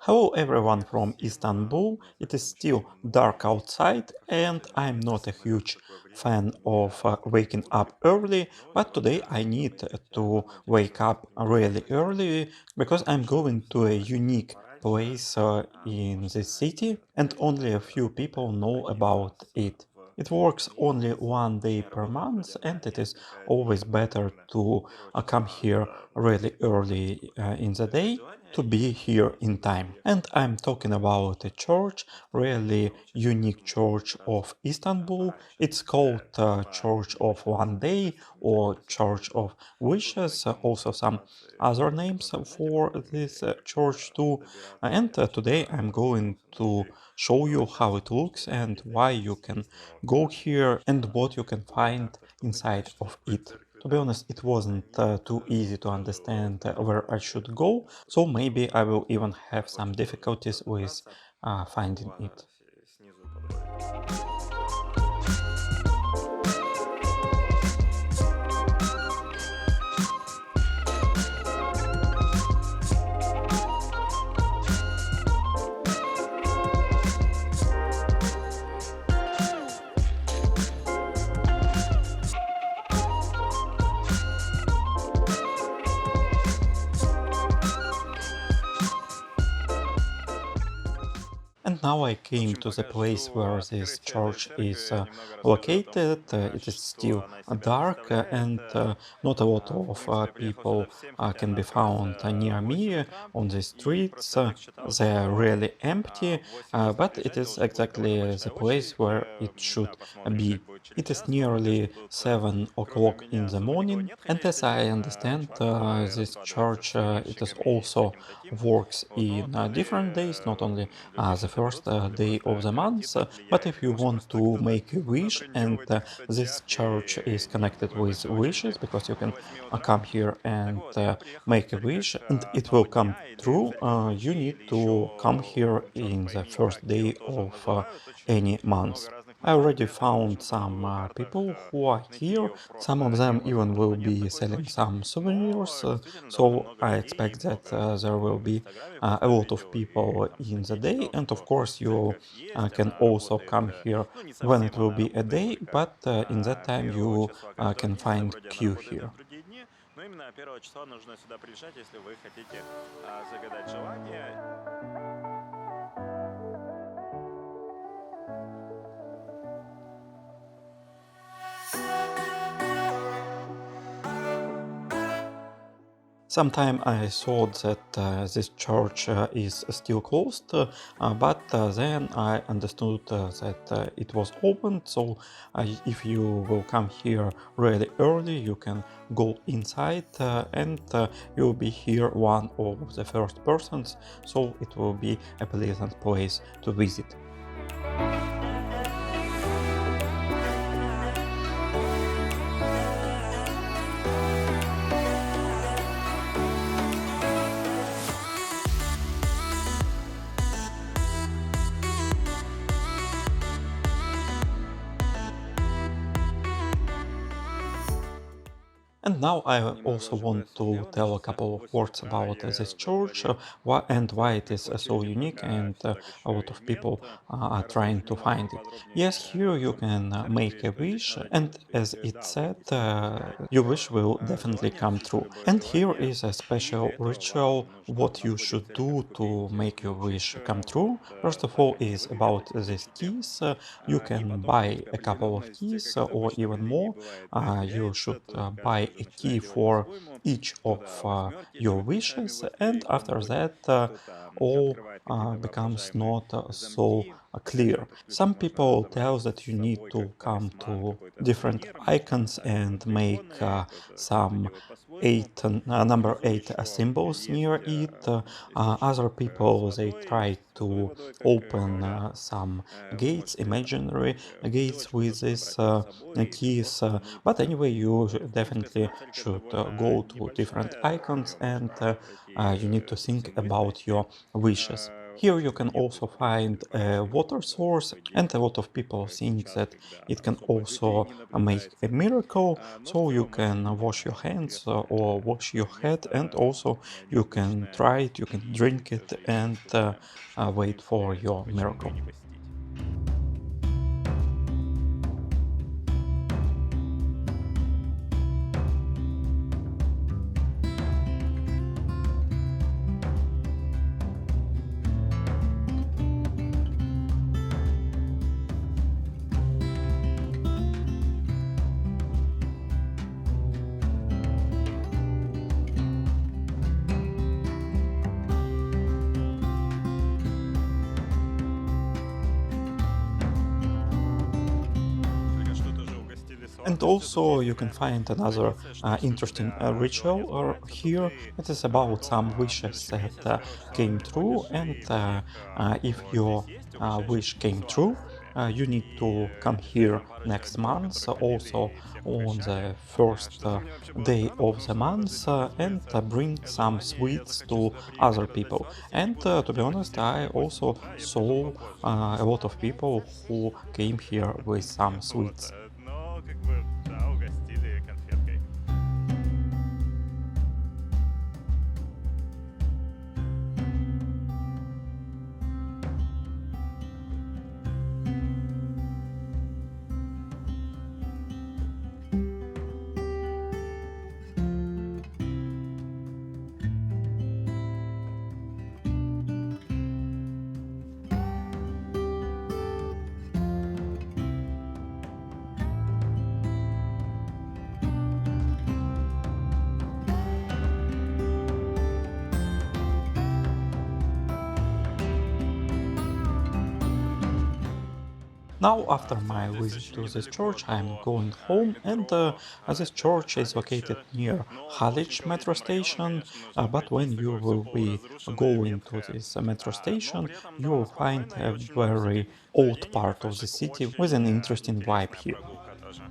Hello everyone from Istanbul. It is still dark outside and I'm not a huge fan of waking up early, but today I need to wake up really early because I'm going to a unique place in this city and only a few people know about it. It works only one day per month, and it is always better to come here really early in the day to be here in time. And I'm talking about a church, really unique church of Istanbul. It's called Church of One Day or Church of Wishes, also some other names for this church too. And today I'm going to show you how it looks and why you can go here and what you can find inside of it. To be honest, it wasn't too easy to understand where I should go, so maybe I will even have some difficulties with finding it. And now I came to the place where this church is located. It is still dark and not a lot of people can be found near me on the streets. They're really empty, but it is exactly the place where it should be. It is nearly 7 o'clock in the morning, and as I understand, this church it is also works in different days, not only the first day of the month. But if you want to make a wish, and this church is connected with wishes, because you can come here and make a wish, and it will come true, you need to come here in the first day of any month. I already found some people who are here. Some of them even will be selling some souvenirs. So I expect that there will be a lot of people in the day. And of course, you can also come here when it will be a day, but in that time you can find queue here. Но именно 1 числа нужно сюда приезжать, если вы хотите загадать желание. Sometime I thought that this church is still closed, but then I understood that it was opened. So if you will come here really early, you can go inside and you'll be here one of the first persons. So it will be a pleasant place to visit. And now I also want to tell a couple of words about this church and why it is so unique, and a lot of people are trying to find it. Yes, here you can make a wish, and as it said, your wish will definitely come true. And here is a special ritual what you should do to make your wish come true. First of all is about these keys. You can buy a couple of keys or even more. You should buy a key for each of your wishes, and after that all becomes not so clear. Some people tell that you need to come to different icons and make some number eight symbols near it. Other people they try to open some gates, imaginary gates with these keys. But anyway, you definitely should go to different icons and you need to think about your wishes. Here you can also неплохо, find когда a еще water вот в source, других and a lot of people think частях, that когда it can особо людей also не make a наблюдается. miracle. Но в So you целом can очень wash your hands or интересное wash your такое head, and место, also you can необычное, try it, you can и drink it, тоже есть and почему, в wait for принципе, your почему бы и miracle. не посетить. Только что тоже угостили And сладостью. Тут also есть you can такая find another традиция, что если у interesting тебя желание ritual сбывается, то here. ты It is about some ровно в wishes следующем that месяце, первого числа, came true, приходишь and и всех, if кто your здесь есть, угощаешь wish came true, сладостями. you need И to come теперь here там пару человек next было, month, которые ходили also и всех on угощали, the first что для меня вообще было day странно, of потому the что когда здесь month, and напрашивается bring some желание, и я sweets захочу to сюда приехать other и раздать people. сладости, я не And буду to be ждать honest, 10 I или 8 also утра, я прихожу saw попозже. a lot of people who came here with some Вот, sweets. но как бы, да, угостили конфеткой. Now, after В целом my здесь visit очень to this недалеко church, I'm до going home, and метро this это church is Халич, located near но по очень Halych metro колоритным районам, station. конечно, нужно But пройти when с you такое все will be полуразрушенное, going to ветхое, this metro но station, при этом you довольно will find спокойное и a очень много всяких very old заведений, part of the кафешек, city with очень an interesting vibe интересная here. прогулка тоже.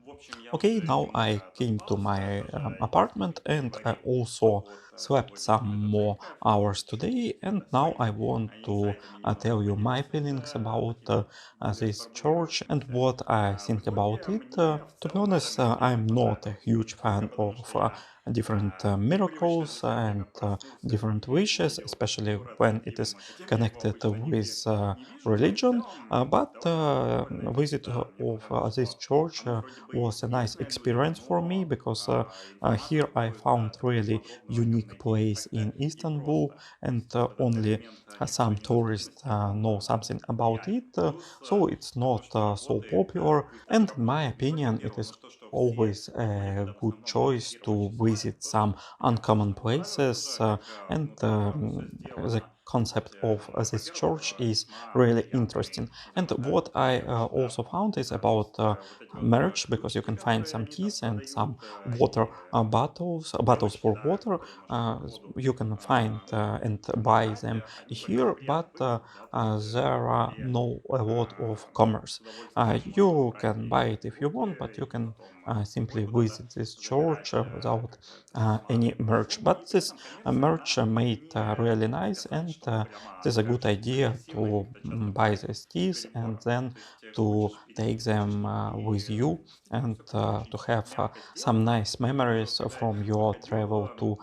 В общем, я Okay, уже now I немного came to отоспался, my даже apartment, and I переварил also вот slept some сегодняшнюю эту more цель, hours today. And now I свои want to инсайты немного tell you my поделиться. feelings Это about такие более this church and сформулированные. what I В think about итоге it. мне в To be целом это honest, мероприятие I'm not a понравилось. huge Не только fan потому, of что я different привычно miracles для себя and как пространство different и wishes, увидел especially город when it is таким, каким я его connected обычно with не вижу, но в religion. целом But довольно прикольное visit место. Мне of понравилось, this что church оно вроде бы и was a nice известное людям, experience for me но because информация here I found какого-то такого really подробного там unique найти не place так-то in и Istanbul, просто. and Вот этот only элемент some некоторой tourists недоступности, он know something about влияет. it, Плюс so it's то, not что so работает popular. в And Истанбуле, in my работает не только opinion, it первое, is но то, что все always были, a когда в good Стамбул ехали choice первого to числа, это visit тоже some мне uncommon понравилось places, тоже, как and внутри все the сделано. concept Хотя of иногда this по-первых, church is весьма really неприятный interesting. And драматизм what I первого числа. also found is То about есть вот эти вот merch, because you штучки, can find которые some они там teas and some продают, water и bottles мелочь, for да, water. которую можно по ходу You can find and buy them забрать, они here, продают. Я but забыл, да, то есть there are при no a lot of commerce. с удовольствием можно You can buy пройти it if you want, but руки you и can потом спокойно simply куда-то visit this church забирать without какое-то весьма any merch. разумно. И But при this этом коммерция, merch она made не really nice, сказать, and что it прямо is a good кажется idea силой. to Это часто buy бывает these teas and перебор. then То есть to хочешь пить take them энергетический with и you, там and все как-то to очень have мягко some сделано. nice И вот memories когда я from your выходил travel to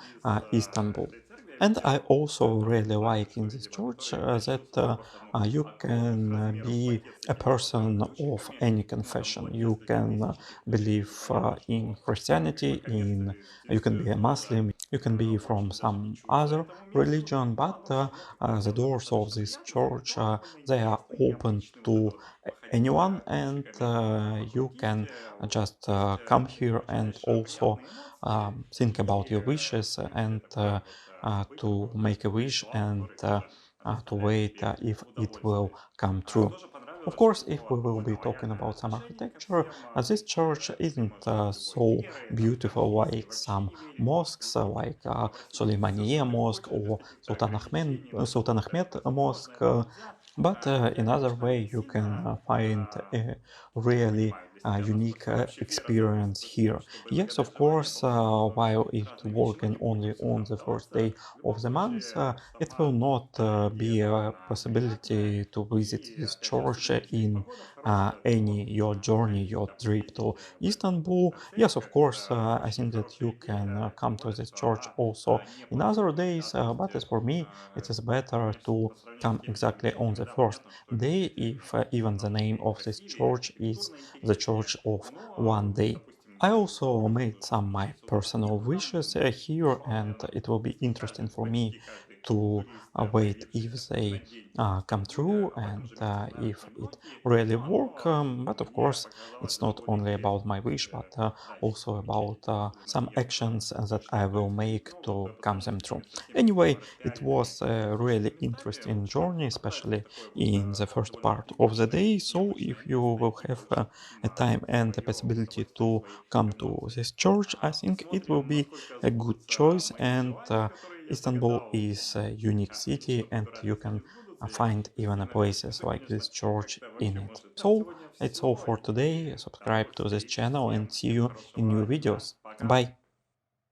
из Istanbul. этой церкви, я And I ощущал also какой-то really флаг, like что in this типа church который that тащился по тому you от can размеров be платья с a этими вот person of ручейками. any Ну, там confession. платье с You таких can классических believe ручейками. Понятно, in что как бы Christianity, in коммерции you здесь can be a тоже Muslim, you can be from очень даже some ничего other этому месту. religion, but В общем, я the посмотрел, doors of достаточно this приятно, church заряжено, довольно they are интересно, open необычно. Вот это to вот походить anyone, and кусочками you can покрутить. just То есть come ты here and получаешь also приятные эмоции, think about и your wishes в принципе and это такое вот событие, to такой make a культурный wish ритуал, and который тоже to доставляет wait тебе if it will удовольствие. come true. Тоже понравилось Of course, if we will be talking about some architecture, this church isn't so beautiful like some mosques, like Soleimaniye Mosque or Sultan Ahmed Mosque, but another way you can find a really unique experience here. Yes, of course, while it working only on the first day of the month, it will not be a possibility to visit this church in any your journey, your trip to Istanbul. Yes, of course, I think that you can come to this church also in other days, but as for me, it is better to come exactly on the first day, if even the name of this church is the Church of One Day. I also made some my personal wishes here, and it will be interesting for me to wait if they come true and if it really work. But of course, it's not only about my wish, but also about some actions that I will make to come them true. Anyway, it was a really interesting journey, especially in the first part of the day. So if you will have a time and the possibility to come to this church, I think it will be a good choice. And Istanbul is a unique city, and you can find even places like this church in it. So it's all for today. Subscribe to this channel and see you in new videos. Bye.